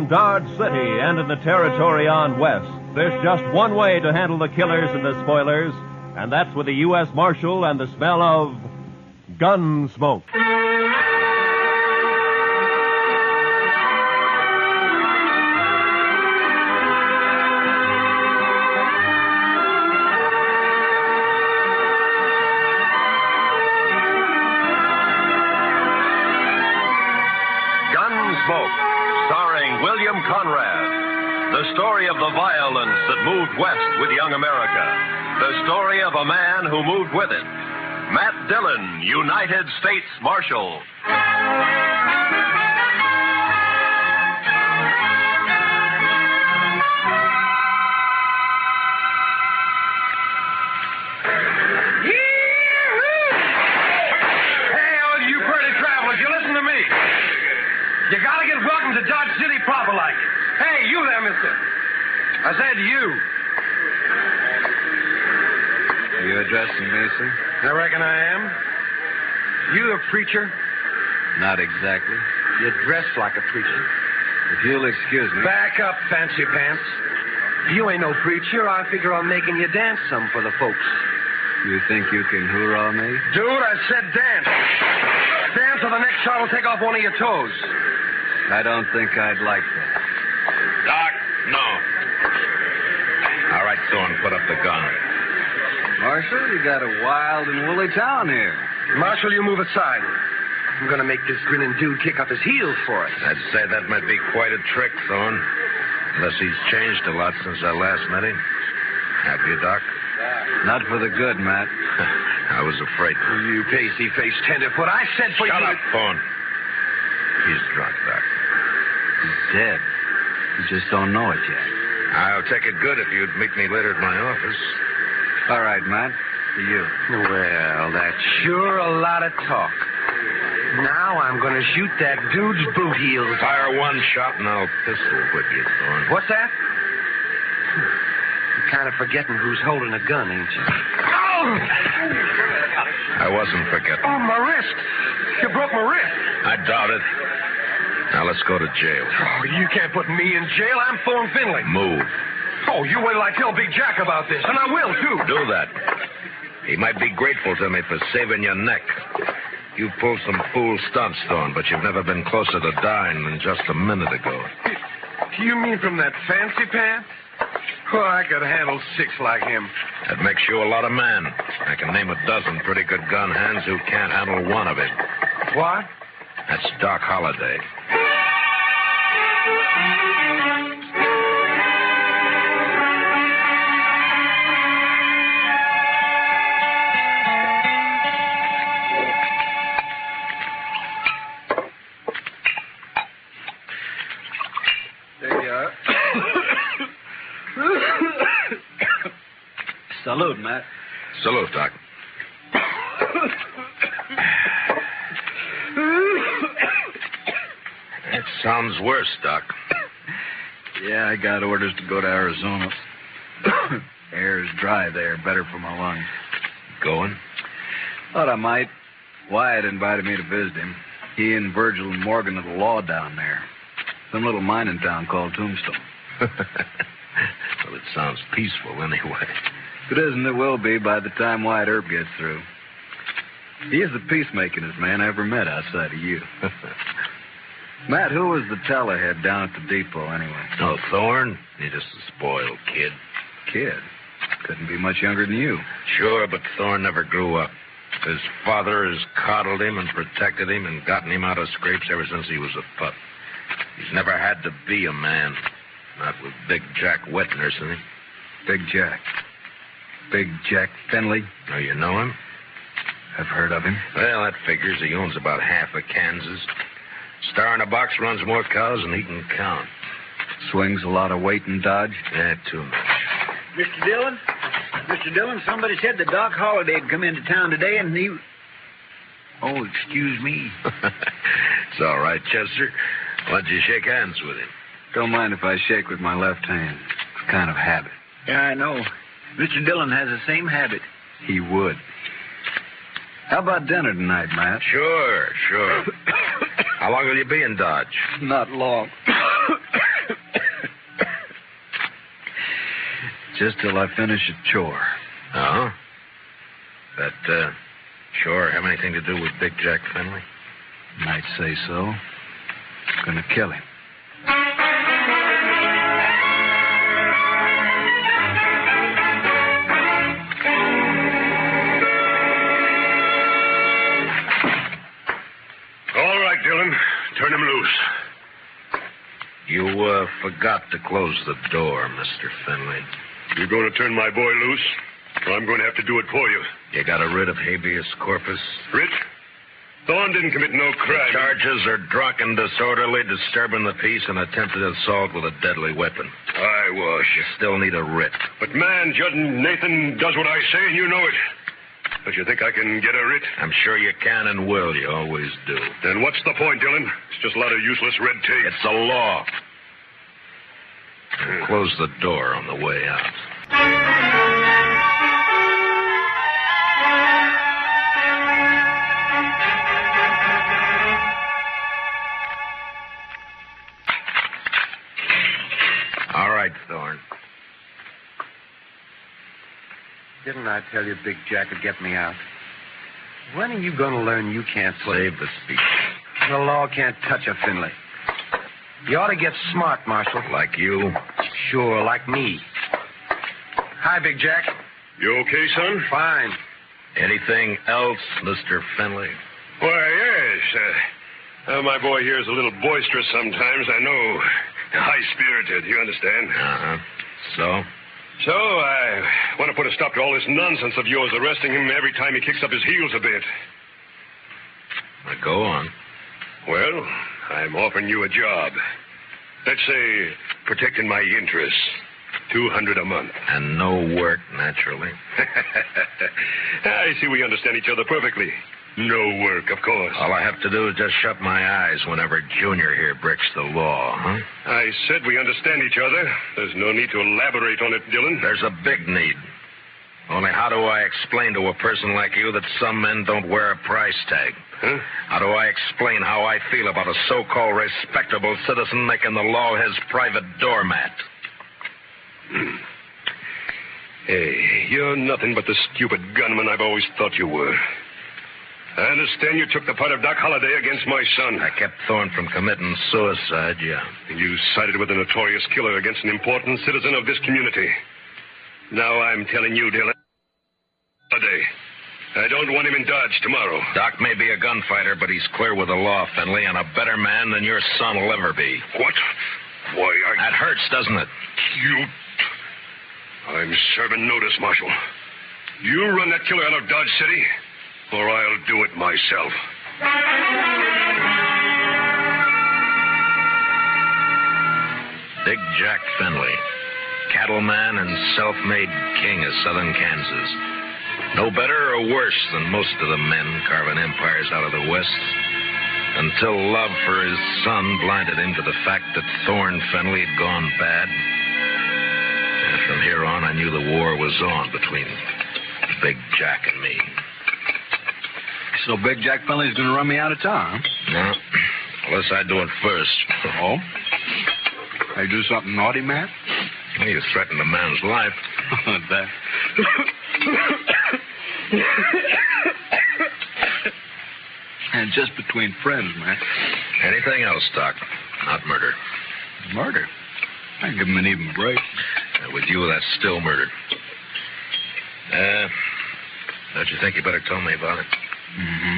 around Dodge City and in the territory on west, there's just one way to handle the killers and the spoilers, and that's with the U.S. Marshal and the smell of Gunsmoke. Gunsmoke, starring William Conrad. The story of the violence that moved west with young America. The story of a man who moved with it. Matt Dillon, United States Marshal. You gotta get welcome to Dodge City proper like. Hey, you there, mister. I said you. You addressing me, sir? I reckon I am. You a preacher? Not exactly. You dress like a preacher. If you'll excuse me. Back up, fancy pants. You ain't no preacher. I figure on making you dance some for the folks. You think you can hoorah me? Dude, I said dance. Dance or the next shot will take off one of your toes. I don't think I'd like that. Doc, no. All right, Thorne, put up the gun. Marshal, you got a wild and woolly town here. Marshal, you move aside. I'm going to make this grinning dude kick up his heels for us. I'd say that might be quite a trick, Thorne. Unless he's changed a lot since I last met him. Have you, Doc? Not for the good, Matt. I was afraid. You pasty-faced tenderfoot. I said for you... Shut up, Thorne. He's drunk, Doc. He's dead. You just don't know it yet. I'll take it good if you'd meet me later at my office. All right, Matt. To you. Well, that's sure a lot of talk. Now I'm going to shoot that dude's boot heels. Fire one shot and I'll pistol whip you, Thorne. What's that? You're kind of forgetting who's holding a gun, ain't you? Oh! I wasn't forgetting. Oh, my wrist. You broke my wrist. I doubt it. Now let's go to jail. Oh, you can't put me in jail. I'm Thorne Finley. Move. Oh, you wait till I tell Big Jack about this, and I will, too. Do that. He might be grateful to me for saving your neck. You pulled some fool stunts, Thorne, but you've never been closer to dying than just a minute ago. You mean from that fancy pants? Well, I could handle 6 like him. That makes you a lot of man. I can name a dozen pretty good gun hands who can't handle one of it. What? That's Doc Holliday. There you are. Salute, Matt. Salute, Doc. That sounds worse, Doc. Yeah, I got orders to go to Arizona. Air's dry there, better for my lungs. Going? Thought I might. Wyatt invited me to visit him. He and Virgil and Morgan are the law down there. Some little mining town called Tombstone. Well, it sounds peaceful anyway. If it isn't, it will be by the time Wyatt Earp gets through. He is the peacemakingest man I ever met outside of you. Matt, who was the tellerhead down at the depot anyway? Oh, Thorne? He's just a spoiled kid. Kid? Couldn't be much younger than you. Sure, but Thorne never grew up. His father has coddled him and protected him and gotten him out of scrapes ever since he was a pup. He's never had to be a man. Not with Big Jack wet nursing him. Big Jack. Big Jack Finley. Oh, you know him? I've heard of him. Well, that figures. He owns about half of Kansas. Star in a box runs more cows than he can count. Swings a lot of weight in Dodge? Too much. Mr. Dillon? Mr. Dillon, somebody said that Doc Holliday had come into town today and he... Oh, excuse me. It's all right, Chester. Why don't you shake hands with him? Don't mind if I shake with my left hand. It's a kind of habit. Yeah, I know. Mr. Dillon has the same habit. He would. How about dinner tonight, Matt? Sure. How long will you be in Dodge? Not long. Just till I finish a chore. Oh? That, chore have anything to do with Big Jack Finley? Might say so. Gonna kill him. All right, Dillon. Turn him loose. You, forgot to close the door, Mr. Finley. You going to turn my boy loose? Or I'm going to have to do it for you. You got a writ of habeas corpus? Writ? Thorne didn't commit no crime. The charges are drunken, disorderly, disturbing the peace, and attempted assault with a deadly weapon. Eyewash. You still need a writ. But, man, Judge Nathan does what I say, and you know it. Don't you think I can get a writ? I'm sure you can and will. You always do. Then what's the point, Dillon? It's just a lot of useless red tape. It's the law. And close the door on the way out. All right, Thorne. Didn't I tell you Big Jack would get me out? When are you going to learn you can't play? Save the speech. The law can't touch a Finley. You ought to get smart, Marshal. Like you? Sure, like me. Hi, Big Jack. You okay, son? Fine. Anything else, Mr. Finley? Why, yes. My boy here is a little boisterous sometimes, I know. High-spirited, you understand? Uh-huh. So? So, I want to put a stop to all this nonsense of yours, arresting him every time he kicks up his heels a bit. Now, go on. Well, I'm offering you a job. Let's say, protecting my interests. $200 a month. And no work, naturally. I see we understand each other perfectly. No work, of course. All I have to do is just shut my eyes whenever Junior here breaks the law, huh? I said we understand each other. There's no need to elaborate on it, Dillon. There's a big need. Only how do I explain to a person like you that some men don't wear a price tag? Huh? How do I explain how I feel about a so-called respectable citizen making the law his private doormat? Hey, you're nothing but the stupid gunman I've always thought you were. I understand you took the part of Doc Holliday against my son. I kept Thorne from committing suicide, yeah. And you sided with a notorious killer against an important citizen of this community. Now I'm telling you, Dillon, Holliday, I don't want him in Dodge tomorrow. Doc may be a gunfighter, but he's clear with the law, Finley, and a better man than your son will ever be. What? Why, That hurts, doesn't it? I'm serving notice, Marshal. You run that killer out of Dodge City, or I'll do it myself. Big Jack Finley, cattleman and self-made king of southern Kansas. No better or worse than most of the men carving empires out of the West, until love for his son blinded him to the fact that Thorne Finley had gone bad. And from here on, I knew the war was on between Big Jack and me. So Big Jack Finley's going to run me out of town, huh? No, unless I do it first. Oh? I do something naughty, Matt? Well, you threatened a man's life. That. And just between friends, Matt. Anything else, Doc? Not murder. Murder? I give him an even break. With you, that's still murder. Don't you think you better tell me about it? Mm-hmm.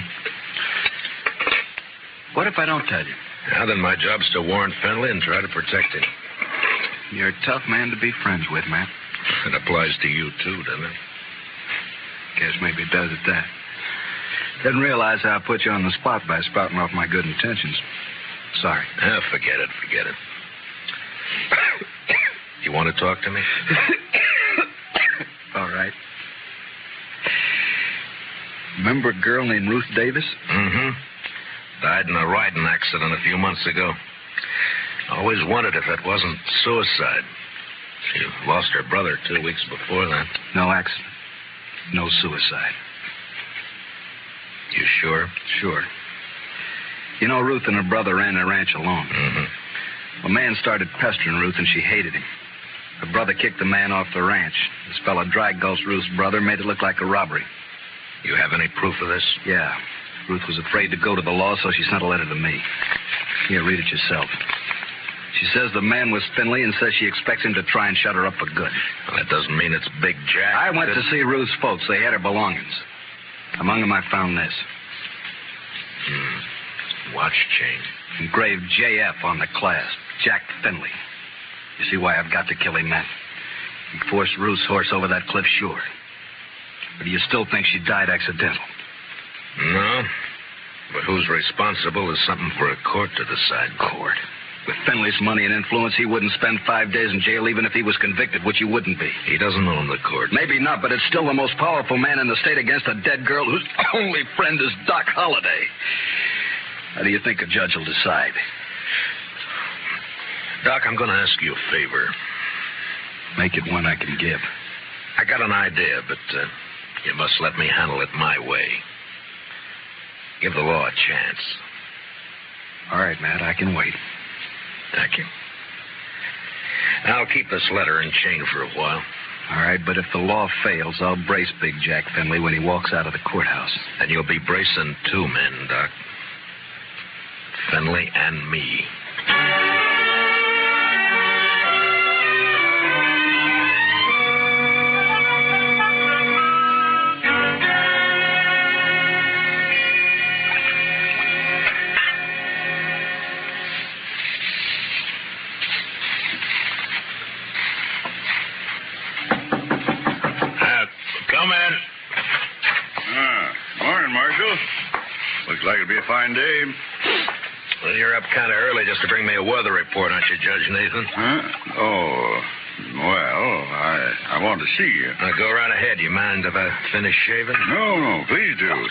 What if I don't tell you? Now, then my job's to warn Finley and try to protect him. You're a tough man to be friends with, Matt. It applies to you, too, doesn't it? Guess maybe it does at that. Didn't realize how I put you on the spot by spouting off my good intentions. Sorry. Forget it. You want to talk to me? All right. Remember a girl named Ruth Davis? Mm-hmm. Died in a riding accident a few months ago. Always wondered if it wasn't suicide. She lost her brother 2 weeks before that. No accident. No suicide. You sure? Sure. You know, Ruth and her brother ran a ranch alone. Mm-hmm. A man started pestering Ruth, and she hated him. Her brother kicked the man off the ranch. This fella dragged Ghost Ruth's brother, made it look like a robbery. You have any proof of this? Yeah. Ruth was afraid to go to the law, so she sent a letter to me. Here, read it yourself. She says the man was Finley and says she expects him to try and shut her up for good. Well, that doesn't mean it's Big Jack. I went to see Ruth's folks. They had her belongings. Among them, I found this. Watch chain. Engraved JF on the clasp. Jack Finley. You see why I've got to kill him, Matt? He forced Ruth's horse over that cliff, sure. But do you still think she died accidental? No. But who's responsible is something for a court to decide. Court? With Finley's money and influence, he wouldn't spend 5 days in jail even if he was convicted, which he wouldn't be. He doesn't own the court. Maybe not, but it's still the most powerful man in the state against a dead girl whose only friend is Doc Holliday. How do you think a judge will decide? Doc, I'm going to ask you a favor. Make it one I can give. I got an idea, but you must let me handle it my way. Give the law a chance. All right, Matt, I can wait. Thank you. I'll keep this letter in chain for a while. All right, but if the law fails, I'll brace Big Jack Finley when he walks out of the courthouse. And you'll be bracing 2 men, Doc. Finley and me. Come in. Morning, Marshal. Looks like it'll be a fine day. Well, you're up kind of early just to bring me a weather report, aren't you, Judge Nathan? Huh? Oh, well, I want to see you. Now, go right ahead. You mind if I finish shaving? No, please do.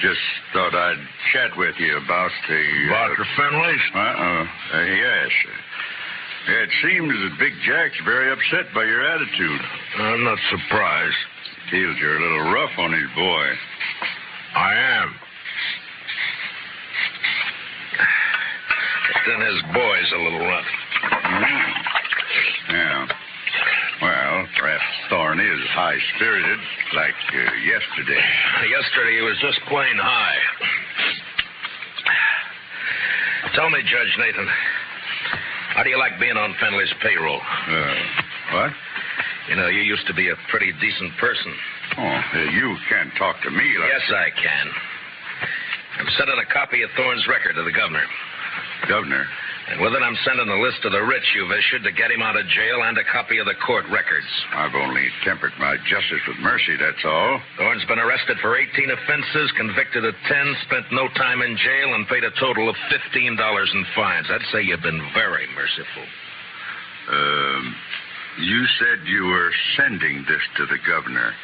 Just thought I'd chat with you about the... Dr. Finley's? Yes. It seems that Big Jack's very upset by your attitude. I'm not surprised. Feels you're a little rough on his boy. I am. But then his boy's a little rough. Yeah. Well, perhaps Thorne is high-spirited, like yesterday. Yesterday he was just plain high. Tell me, Judge Nathan, how do you like being on Finley's payroll? What? You know, you used to be a pretty decent person. Oh, you can't talk to me like... Yes, I can. I'm sending a copy of Thorne's record to the governor. Governor? And with it, I'm sending a list of the writs you've issued to get him out of jail and a copy of the court records. I've only tempered my justice with mercy, that's all. Thorne's been arrested for 18 offenses, convicted of 10, spent no time in jail, and paid a total of $15 in fines. I'd say you've been very merciful. You said you were sending this to the governor.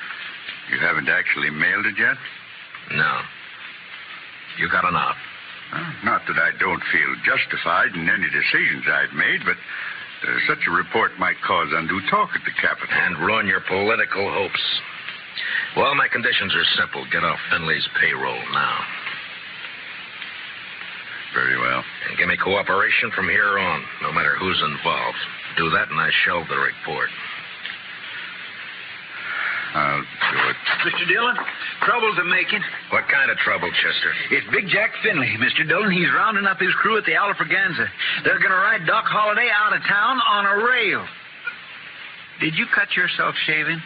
You haven't actually mailed it yet? No. You got enough. Not that I don't feel justified in any decisions I've made, but such a report might cause undue talk at the Capitol. And ruin your political hopes. Well, my conditions are simple. Get off Finley's payroll now. Very well. And give me cooperation from here on, no matter who's involved. Do that and I shelve the report. I'll do it. Mr. Dillon, trouble's a-making. What kind of trouble, Chester? It's Big Jack Finley, Mr. Dillon. He's rounding up his crew at the Alfraganza. They're going to ride Doc Holliday out of town on a rail. Did you cut yourself shaving?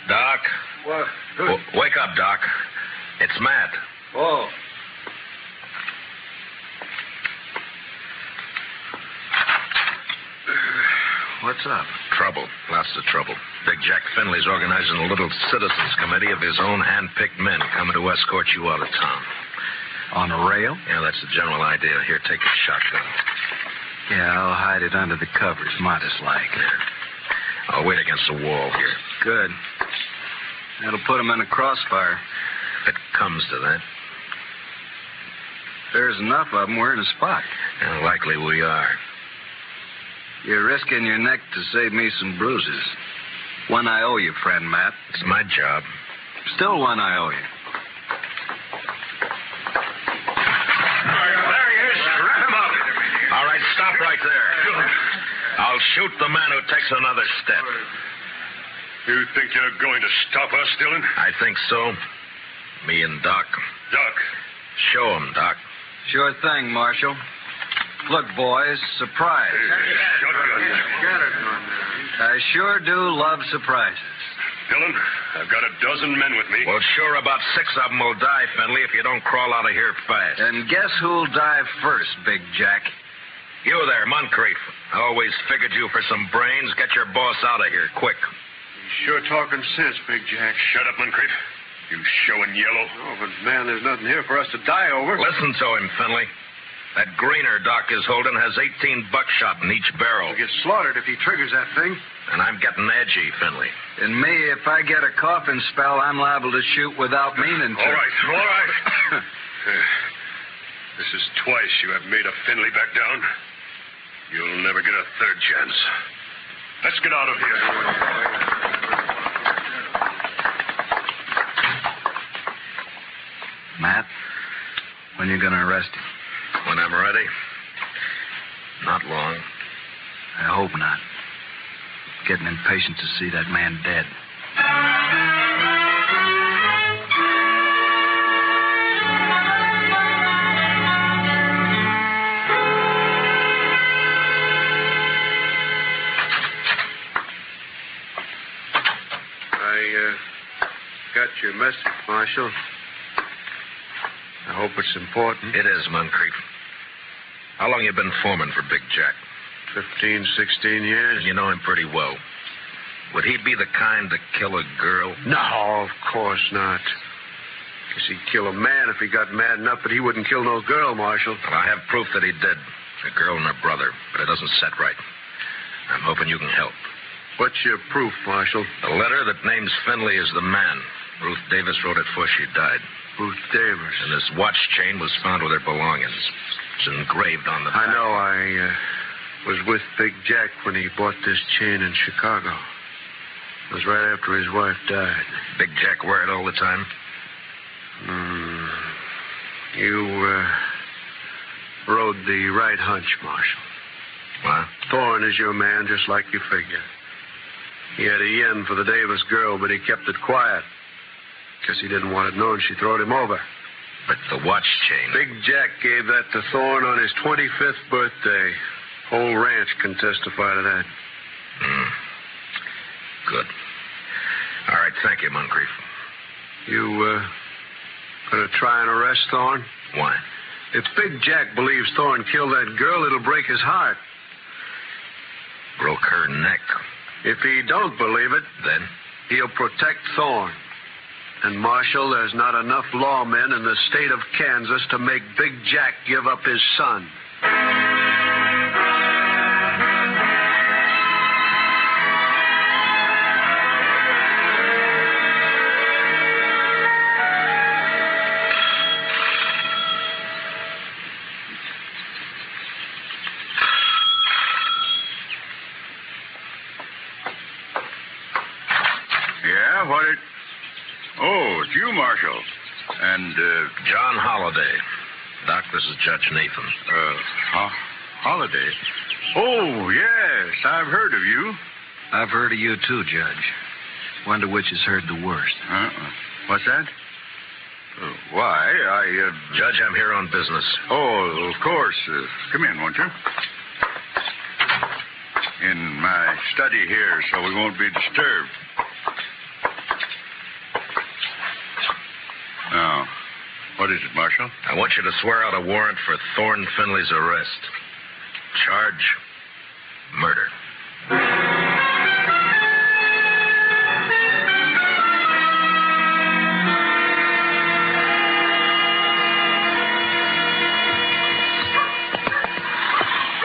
Doc. What? Wake up, Doc. It's Matt. Oh. What's up? Trouble. Lots of trouble. Big Jack Finley's organizing a little citizens committee of his own hand-picked men coming to escort you out of town. On a rail? Yeah, that's the general idea. Here, take a shotgun. Yeah, I'll hide it under the covers, modest-like. Yeah. I'll wait against the wall here. Good. That'll put him in a crossfire. If it comes to that. there's enough of them, we're in a spot. And likely we are. You're risking your neck to save me some bruises. One I owe you, friend Matt. It's my job. Still one I owe you. There he is. Wrap him up. All right, stop right there. I'll shoot the man who takes another step. You think you're going to stop us, Dillon? I think so. Me and Doc. Doc. Show him, Doc. Sure thing, Marshal. Look, boys, surprise. I sure do love surprises. Dillon, I've got a dozen men with me. Well, sure, about 6 of them will die, Findlay, if you don't crawl out of here fast. And guess who'll die first, Big Jack? You there, Moncrief. I always figured you for some brains. Get your boss out of here, quick. Sure talking sense, Big Jack. Shut up, Moncrief. You showing yellow. Oh, but, man, there's nothing here for us to die over. Listen to him, Findlay. That greener Doc is holding has 18 buckshot in each barrel. He'll get slaughtered if he triggers that thing. And I'm getting edgy, Findlay. And me, if I get a coughing spell, I'm liable to shoot without meaning to. All right. This is twice you have made a Findlay back down. You'll never get a third chance. Let's get out of here. Matt, when you gonna arrest him? When I'm ready. Not long. I hope not. Getting impatient to see that man dead. I got your message, Marshal. I hope it's important. It is, Moncrief. How long you been foreman for Big Jack? 15, 16 years. You know him pretty well. Would he be the kind to kill a girl? No, of course not. Guess he'd kill a man if he got mad enough, but he wouldn't kill no girl, Marshal. Well, I have proof that he did. A girl and her brother, but it doesn't set right. I'm hoping you can help. What's your proof, Marshal? A letter that names Findlay as the man. Ruth Davis wrote it before she died. Ruth Davis. And this watch chain was found with her belongings. It's engraved on the back. I know. I was with Big Jack when he bought this chain in Chicago. It was right after his wife died. Big Jack wear it all the time? You rode the right hunch, Marshal. What? Thorne is your man, just like you figured. He had a yen for the Davis girl, but he kept it quiet. Guess he didn't want it known she throwed him over. But the watch chain... Big Jack gave that to Thorne on his 25th birthday. Whole ranch can testify to that. Good. All right, thank you, Moncrief. You, gonna try and arrest Thorne? Why? If Big Jack believes Thorne killed that girl, it'll break his heart. Broke her neck. If he don't believe it, Then? he'll protect Thorne. And, Marshal, there's not enough lawmen in the state of Kansas to make Big Jack give up his son. Yeah, what it... Oh, it's you, Marshal. And, John Holliday. Doc, this is Judge Nathan. Holiday? Oh, yes, I've heard of you. I've heard of you, too, Judge. Wonder which has heard the worst. What's that? Why, Judge, I'm here on business. Oh, of course. Come in, won't you? In my study here, so we won't be disturbed. Now, what is it, Marshal? I want you to swear out a warrant for Thorne Findlay's arrest. Charge, murder.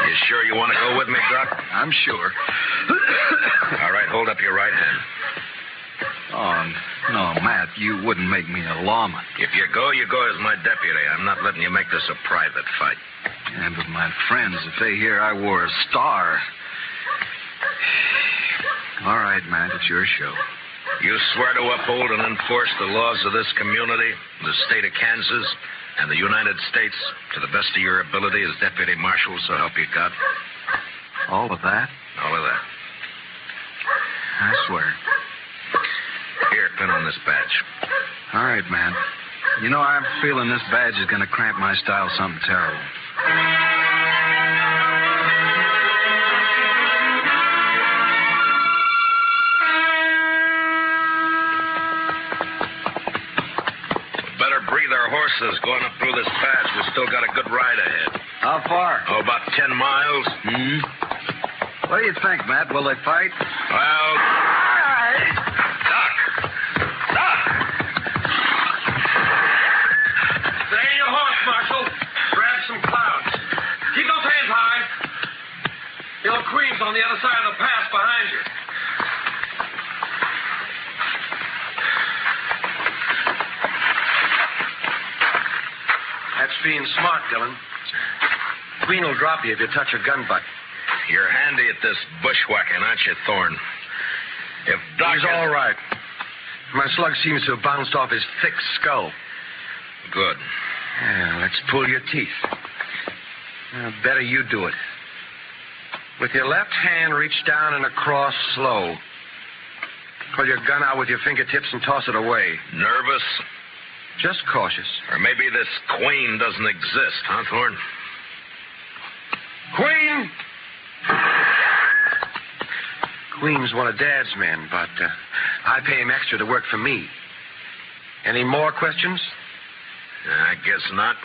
You sure you want to go with me, Doc? I'm sure. All right, hold up your right hand. Oh, no, Matt, you wouldn't make me a lawman. If you go as my deputy. I'm not letting you make this a private fight. Yeah, but my friends, if they hear I wore a star... All right, Matt, it's your show. You swear to uphold and enforce the laws of this community, the state of Kansas, and the United States to the best of your ability as deputy marshal, so help you God? All of that? All of that. I swear. Here, pin on this badge. All right, man. You know, I'm feeling this badge is going to cramp my style something terrible. Better breathe our horses going up through this pass. We've still got a good ride ahead. How far? Oh, about 10 miles. What do you think, Matt? Will they fight? Well... Doc! Stay your horse, Marshal. Grab some clouds. Keep those hands high. Your queen's on the other side of the pass behind you. That's being smart, Dillon. Queen will drop you if you touch her gun butt. You're handy at this bushwhacking, aren't you, Thorne? If Doc... He's all right. My slug seems to have bounced off his thick skull. Good. Yeah, let's pull your teeth. Better you do it. With your left hand, reach down and across slow. Pull your gun out with your fingertips and toss it away. Nervous? Just cautious. Or maybe this queen doesn't exist, huh, Thorne? Queen! Queen's one of Dad's men, but I pay him extra to work for me. Any more questions? I guess not.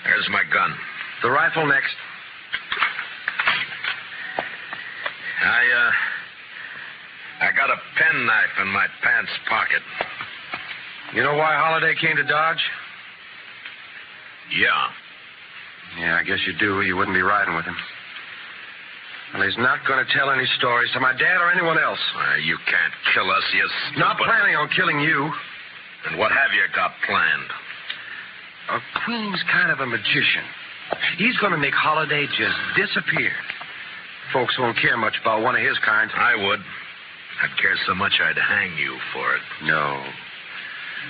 There's my gun. The rifle next. I got a penknife in my pants pocket. You know why Holliday came to Dodge? Yeah. Yeah, I guess you do. You wouldn't be riding with him. Well, he's not going to tell any stories to my dad or anyone else. You can't kill us, you stupid... Not planning on killing you. And what have you got planned? Queen's kind of a magician. He's going to make Holliday just disappear. Folks won't care much about one of his kind. I would. I'd care so much I'd hang you for it.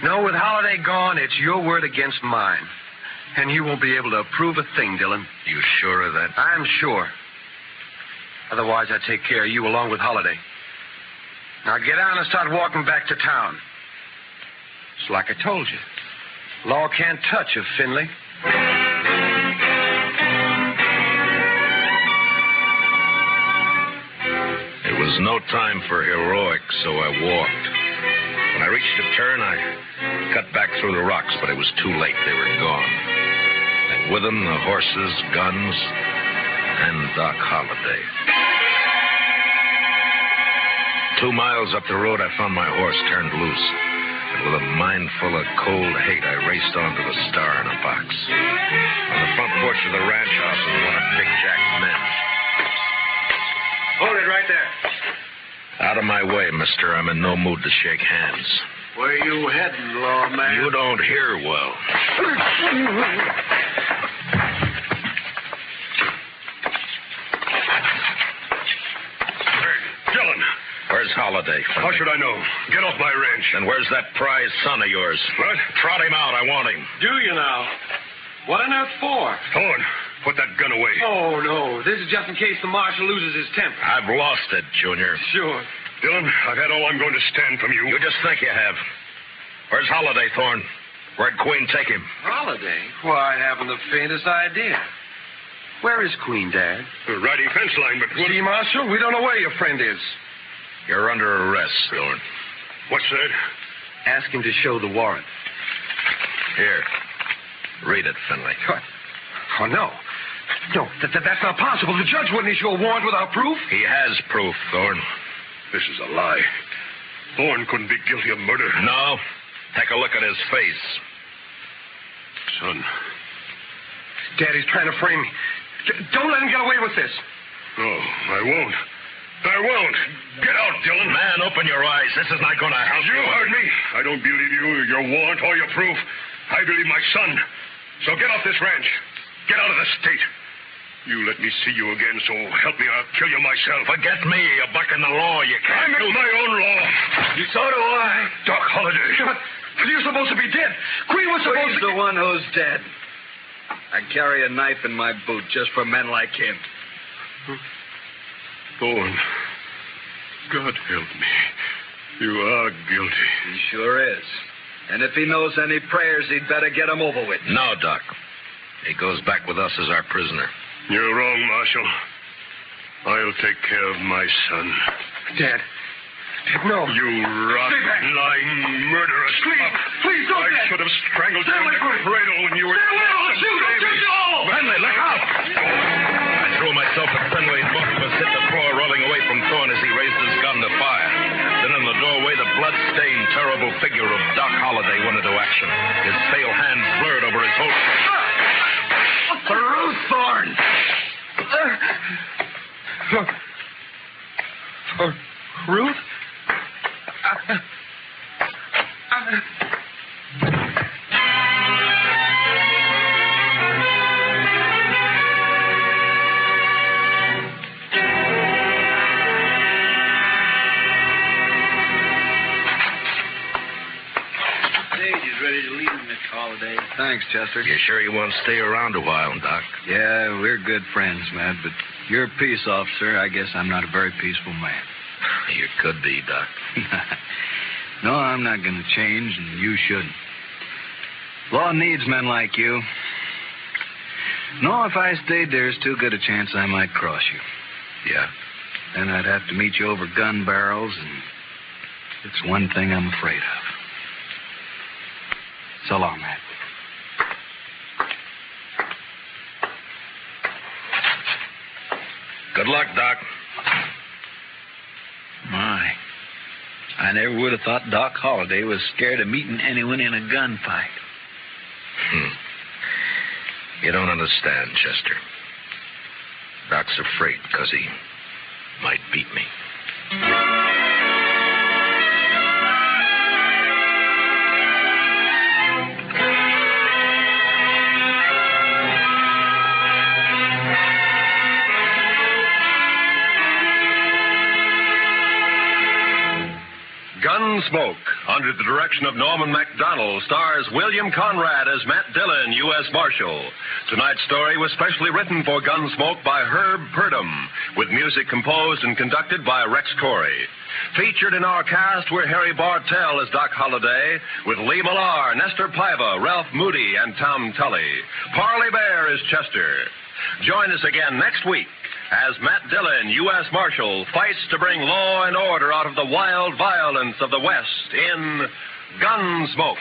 No, with Holliday gone, it's your word against mine. And you won't be able to approve a thing, Dillon. You sure of that? I'm sure. Otherwise, I'd take care of you along with Holliday. Now get on and start walking back to town. It's like I told you. Law can't touch a Finley. It was no time for heroics, so I walked. When I reached a turn, I cut back through the rocks, but it was too late. They were gone. And with them, the horses, guns, and Doc Holliday. 2 miles up the road, I found my horse turned loose. And with a mind full of cold hate, I raced onto the star in a box. On the front porch of the ranch house was one of Big Jack's men. Hold it right there. Out of my way, mister. I'm in no mood to shake hands. Where you heading, lawman? You don't hear well. Dillon. Where's Holliday? How should I know? Get off my ranch. And where's that prize son of yours? What? Trot him out. I want him. Do you now? What on earth for? Thorne, put that gun away. Oh, no. This is just in case the marshal loses his temper. I've lost it, Junior. Sure. Dillon, I've had all I'm going to stand from you. You just think you have. Where's Holliday, Thorne? Where'd Queen take him? Holiday? Why, I haven't the faintest idea. Where is Queen, Dad? Riding fence line, but... See, Marshal, we don't know where your friend is. You're under arrest, Thorne. What's that? Ask him to show the warrant. Here. Read it, Finley. What? Oh, no. No, that's not possible. The judge wouldn't issue a warrant without proof. He has proof, Thorne. This is a lie. Thorne couldn't be guilty of murder. No. Take a look at his face. Son. Daddy's trying to frame me. Don't let him get away with this. No, I won't. I won't. Get out, Dillon. Man, open your eyes. This is not going to help You heard me. I don't believe you, your warrant, or your proof. I believe my son. So get off this ranch. Get out of the state. You let me see you again, so help me, I'll kill you myself. Forget me. You're bucking the law. You I can't make my own law. So do I. Doc Holliday. But you're supposed to be dead. Queen was supposed to... the one who's dead. I carry a knife in my boot just for men like him. Thorne, God help me. You are guilty. He sure is. And if he knows any prayers, he'd better get them over with. No, Doc. He goes back with us as our prisoner. You're wrong, Marshal. I'll take care of my son. Dad. No. You rotten, lying, murderous pup. Please don't, I Dad. should have strangled you in the cradle when you were... I'll shoot you all! Finley, look out! I threw myself at Fenway's book and was hit the floor, rolling away from Thorne as he raised his gun to fire. Then in the doorway, the blood-stained, terrible figure of Doc Holliday went into action. His pale hands blurred over his holster. Ruth Thorne! Ruth? Ready to leave, Mr. Holliday. Thanks, Chester. You sure you want to stay around a while, Doc? Yeah, we're good friends, Matt, but you're a peace officer. I guess I'm not a very peaceful man. You could be, Doc. No, I'm not going to change, and you shouldn't. Law needs men like you. No, if I stayed, there's too good a chance I might cross you. Yeah? Then I'd have to meet you over gun barrels, and it's one thing I'm afraid of. So long, Matt. Good luck, Doc. My. I never would have thought Doc Holliday was scared of meeting anyone in a gunfight. You don't understand, Chester. Doc's afraid because he might beat me. Gunsmoke, under the direction of Norman MacDonald, stars William Conrad as Matt Dillon, U.S. Marshal. Tonight's story was specially written for Gunsmoke by Herb Purdom, with music composed and conducted by Rex Corey. Featured in our cast were Harry Bartell as Doc Holliday, with Lee Millar, Nestor Paiva, Ralph Moody, and Tom Tully. Parley Bear is Chester. Join us again next week as Matt Dillon, U.S. Marshal, fights to bring law and order out of the wild violence of the West in Gunsmoke.